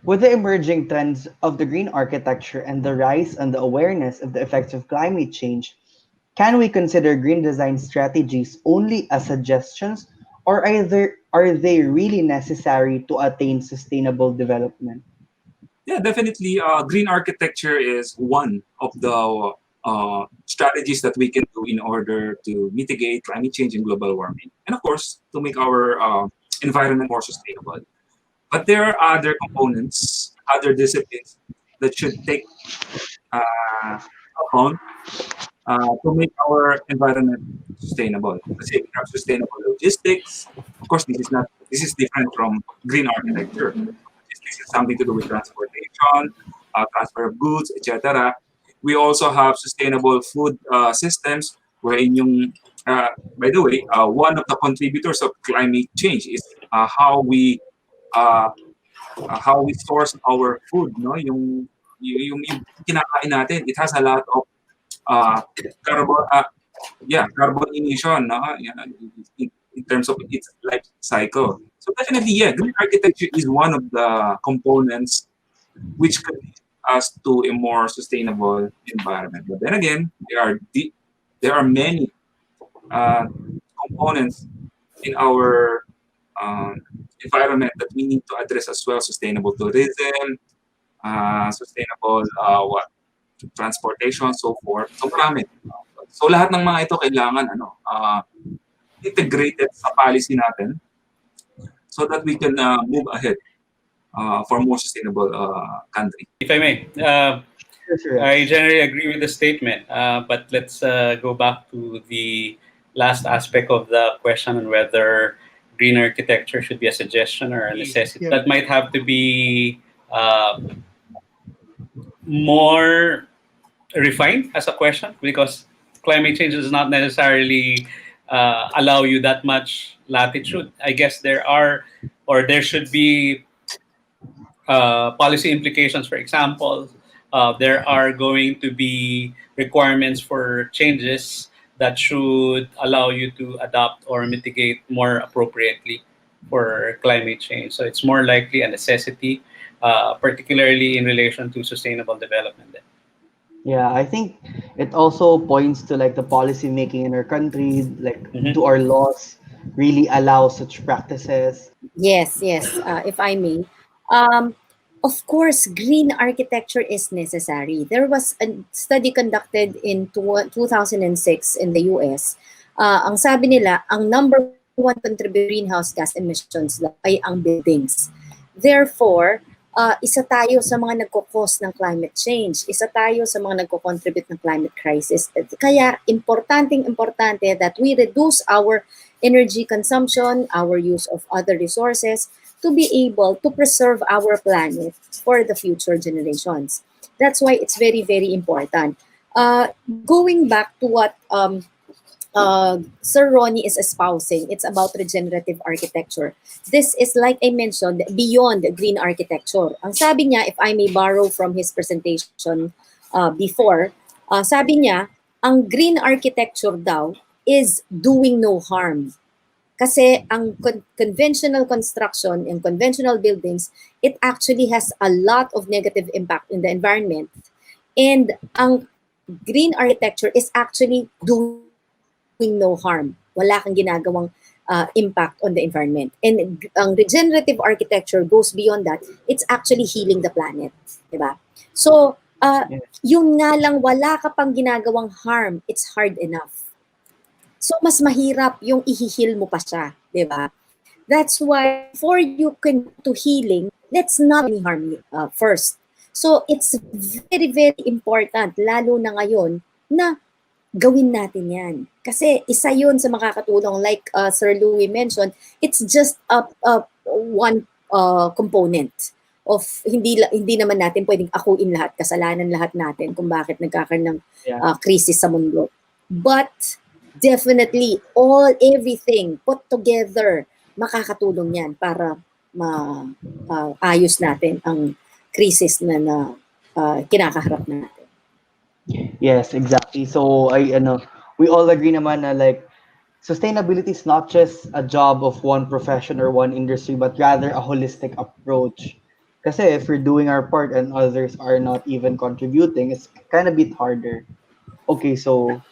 With the emerging trends of the green architecture and the rise and the awareness of the effects of climate change, can we consider green design strategies only as suggestions, or are they really necessary to attain sustainable development? Yeah, definitely. Green architecture is one of the strategies that we can do in order to mitigate climate change and global warming, and of course, to make our environment more sustainable. But there are other components, other disciplines that should take account to make our environment sustainable. Let's say we have sustainable logistics. Of course, this is different from green architecture. Logistics is something to do with transportation, transfer of goods, etc. We also have sustainable food systems, wherein yung by the way, one of the contributors of climate change is uh, how we source our food, no? Yung kinakain natin, it has a lot of uh, carbon, carbon emission, no? In terms of its life cycle. So definitely, yeah, green architecture is one of the components which could lead us to a more sustainable environment. But then again, there are many uh, components in our um, environment that we need to address as well: sustainable tourism, sustainable transportation, so forth. So marami. So lahat ng mga ito kailangan integrated sa policy natin so that we can move ahead for more sustainable country. If I may, Sure, sure. I generally agree with the statement, but let's go back to the last aspect of the question on whether green architecture should be a suggestion or a necessity. Yeah. That might have to be more refined as a question, because climate change does not necessarily allow you that much latitude. I guess there are, or there should be, policy implications. For example, there are going to be requirements for changes that should allow you to adapt or mitigate more appropriately for climate change. So it's more likely a necessity, particularly in relation to sustainable development. Yeah, I think it also points to like the policy making in our country, like do our laws really allow such practices? Yes, yes, if I may. Um, of course, green architecture is necessary. There was a study conducted in 2006 in the US. Ang sabi nila, ang number one contributor to greenhouse gas emissions daw ay ang buildings. Therefore, isa tayo sa mga nagko-cause ng climate change. Isa tayo sa mga nagko-contribute ng climate crisis. Kaya importante that we reduce our energy consumption, our use of other resources, to be able to preserve our planet for the future generations. That's why it's very, very important. Going back to what Sir Ronnie is espousing, it's about regenerative architecture. This is, like I mentioned, beyond green architecture. Ang sabi niya, if I may borrow from his presentation before, sabi niya, ang green architecture daw is doing no harm. Kasi ang conventional construction and conventional buildings, it actually has a lot of negative impact in the environment. And ang green architecture is actually doing no harm. Wala kang ginagawang impact on the environment. And ang regenerative architecture goes beyond that. It's actually healing the planet. Diba? So, yung nga lang wala ka pang ginagawang harm, it's hard enough. So, mas mahirap yung i-heal mo pa siya, di ba? That's why, before you can to healing, let's not harm you first. So, it's very, very important, lalo na ngayon, na gawin natin yan. Kasi isa yun sa makakatulong, like Sir Louie mentioned, it's just one component of hindi naman natin pwedeng akuin lahat, kasalanan lahat natin kung bakit nagkakaroon ng krisis sa mundo. But, definitely, everything put together, makakatulong yan para maayos natin ang crisis na kinakaharap natin. Yes, exactly. So we all agree naman na like sustainability is not just a job of one profession or one industry, but rather a holistic approach. Kasi if we're doing our part and others are not even contributing, it's kind of bit harder. Okay, so